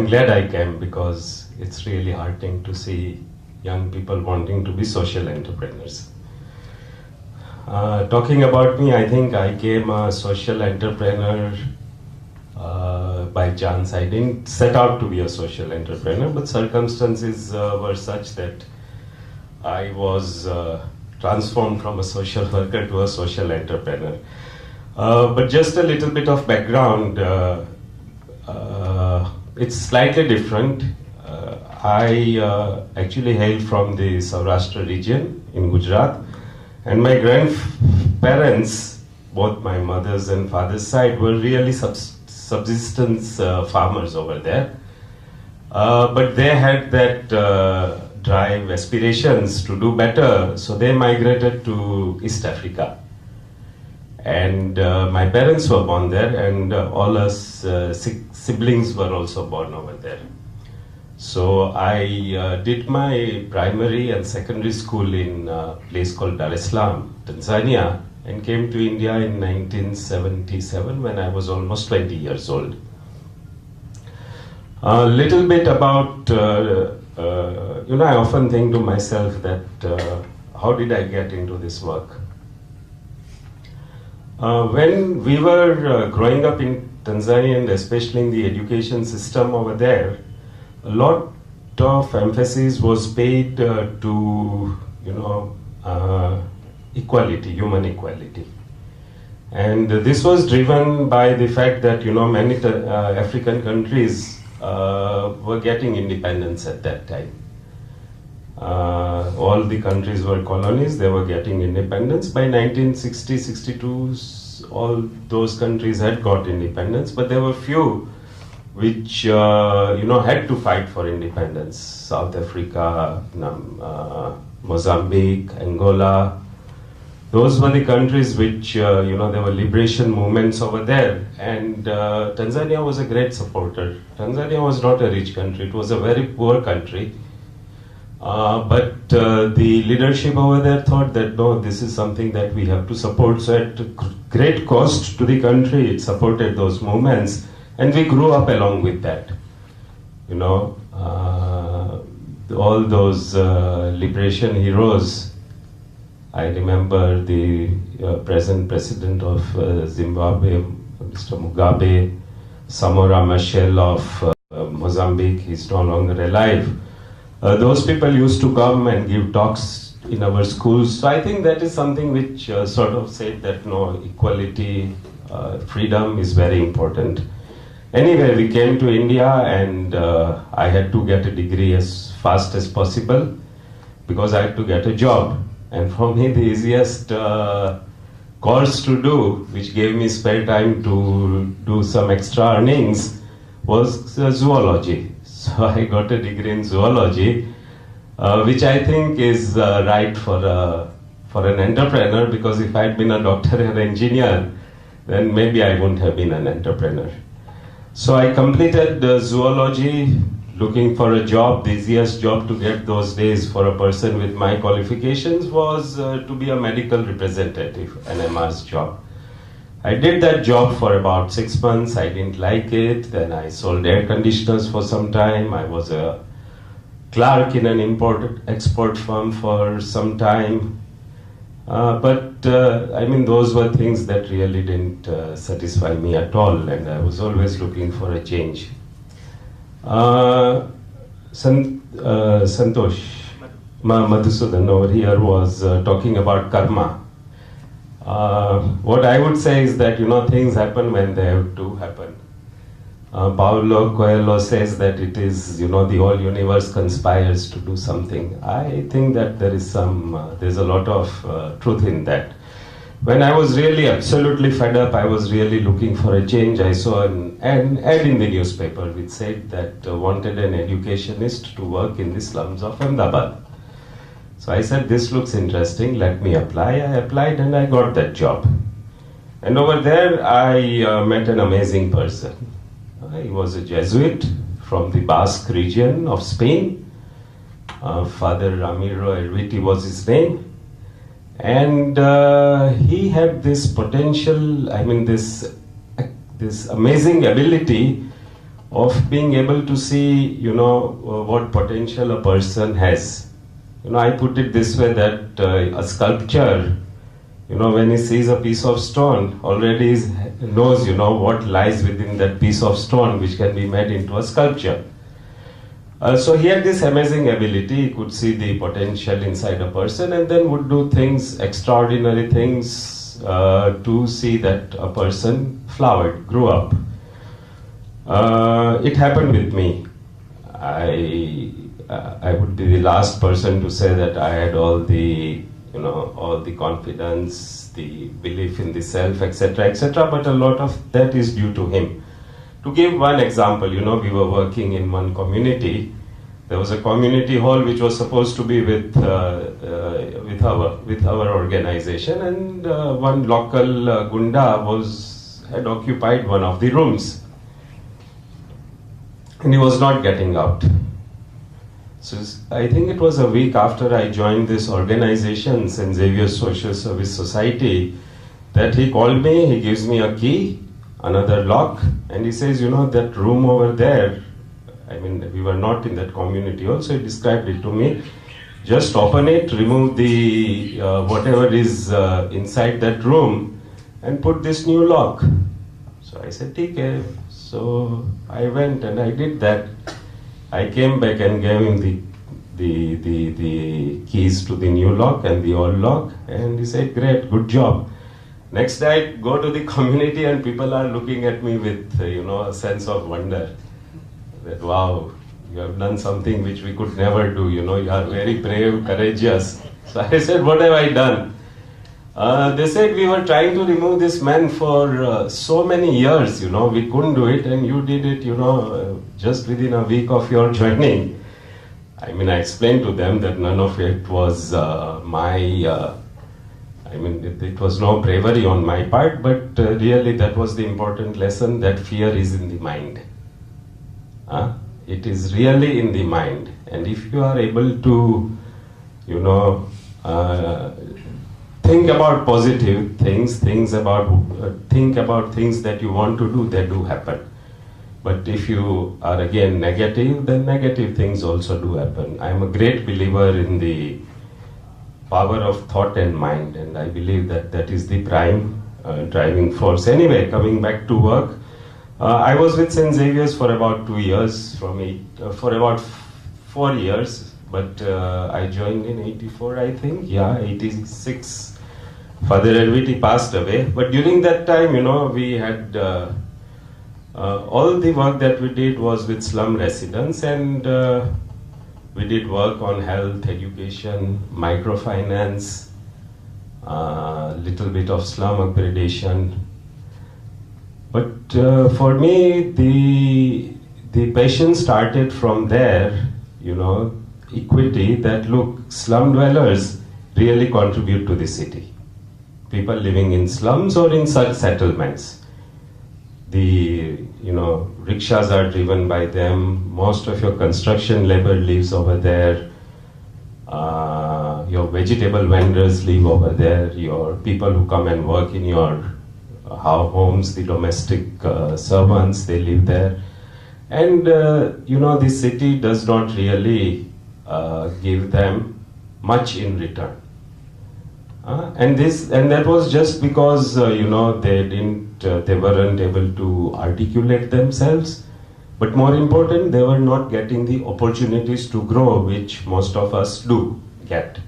glad I came because it's really heartening to see young people wanting to be social entrepreneurs. Talking about me, I think I came a social entrepreneur by chance. I didn't set out to be a social entrepreneur, but circumstances were such that I was transformed from a social worker to a social entrepreneur. But just a little bit of background, it's slightly different. I actually hail from the Saurashtra region in Gujarat, and my grandparents, both my mother's and father's side, were really subsistence farmers over there. But they had that drive, aspirations to do better, so they migrated to East Africa. And my parents were born there, and all us siblings were also born over there. So I did my primary and secondary school in a place called Dar es Salaam, Tanzania, and came to India in 1977 when I was almost 20 years old. A little bit about, I often think to myself that how did I get into this work? When we were growing up in Tanzania, and especially in the education system over there, a lot of emphasis was paid to, equality, human equality. And this was driven by the fact that, many African countries were getting independence at that time. All the countries were colonies, they were getting independence. By 1960, 62, all those countries had got independence, but there were few which, had to fight for independence. South Africa, Mozambique, Angola. Those were the countries which, there were liberation movements over there. And Tanzania was a great supporter. Tanzania was not a rich country, it was a very poor country. But the leadership over there thought that no, this is something that we have to support. So at great cost to the country, it supported those movements, and we grew up along with that. All those liberation heroes. I remember the present president of Zimbabwe, Mr. Mugabe, Samora Machel of Mozambique. He's no longer alive. Those people used to come and give talks in our schools. So I think that is something which sort of said that no, equality, freedom is very important. Anyway, we came to India, and I had to get a degree as fast as possible because I had to get a job. And for me, the easiest course to do, which gave me spare time to do some extra earnings, was zoology. So I got a degree in zoology, which I think is right for an entrepreneur, because if I had been a doctor or engineer, then maybe I wouldn't have been an entrepreneur. So I completed zoology, looking for a job. The easiest job to get those days for a person with my qualifications was to be a medical representative, an MR's job. I did that job for about 6 months. I didn't like it. Then I sold air conditioners for some time. I was a clerk in an import-export firm for some time. But those were things that really didn't satisfy me at all, and I was always looking for a change. Santosh Madhusudan over here was talking about karma. What I would say is that, things happen when they have to happen. Paulo Coelho says that it is, the whole universe conspires to do something. I think that there's a lot of truth in that. When I was really absolutely fed up, I was really looking for a change. I saw an ad in the newspaper which said that wanted an educationist to work in the slums of Ahmedabad. So I said, this looks interesting, let me apply. I applied and I got that job. And over there, I met an amazing person. He was a Jesuit from the Basque region of Spain. Father Ramiro Erviti was his name. And he had this potential, this amazing ability of being able to see, what potential a person has. I put it this way that a sculpture, when he sees a piece of stone, already knows, what lies within that piece of stone, which can be made into a sculpture. So he had this amazing ability. He could see the potential inside a person and then would do things, extraordinary things, to see that a person flowered, grew up. It happened with me. I would be the last person to say that I had all the confidence, the belief in the self, etc., etc. But a lot of that is due to him. To give one example, we were working in one community. There was a community hall which was supposed to be with our organization, and one local gunda had occupied one of the rooms, and he was not getting out. So I think it was a week after I joined this organization, St. Xavier's Social Service Society, that he called me. He gives me a key, another lock, and he says, that room over there, we were not in that community also, he described it to me. Just open it, remove the whatever is inside that room, and put this new lock. So I said, okay. So I went and I did that. I came back and gave him the keys to the new lock and the old lock, and he said, great, good job. Next day I go to the community and people are looking at me with, a sense of wonder. That, wow, you have done something which we could never do, you are very brave, courageous. So I said, what have I done? They said, we were trying to remove this man for so many years, we couldn't do it, and you did it, just within a week of your joining. I explained to them that none of it was it was no bravery on my part, but really that was the important lesson, that fear is in the mind. It is really in the mind. And if you are able to, think about positive things, think about things that you want to do, they do happen. But if you are again negative, then negative things also do happen. I am a great believer in the power of thought and mind, and I believe that is the prime driving force. Anyway, coming back to work, I was with St. Xavier's for about 2 years, for about 4 years, but I joined in 84, I think, 86. Father Elviti passed away, but during that time, we had all the work that we did was with slum residents, and we did work on health, education, microfinance, little bit of slum upgradation. But for me, the passion started from there, equity, that look, slum dwellers really contribute to the city. People living in slums or in such settlements. The rickshaws are driven by them. Most of your construction labor lives over there. Your vegetable vendors live over there. Your people who come and work in your homes, the domestic servants, they live there. And the city does not really give them much in return. And that was just because they weren't able to articulate themselves, but more important, they were not getting the opportunities to grow, which most of us do get.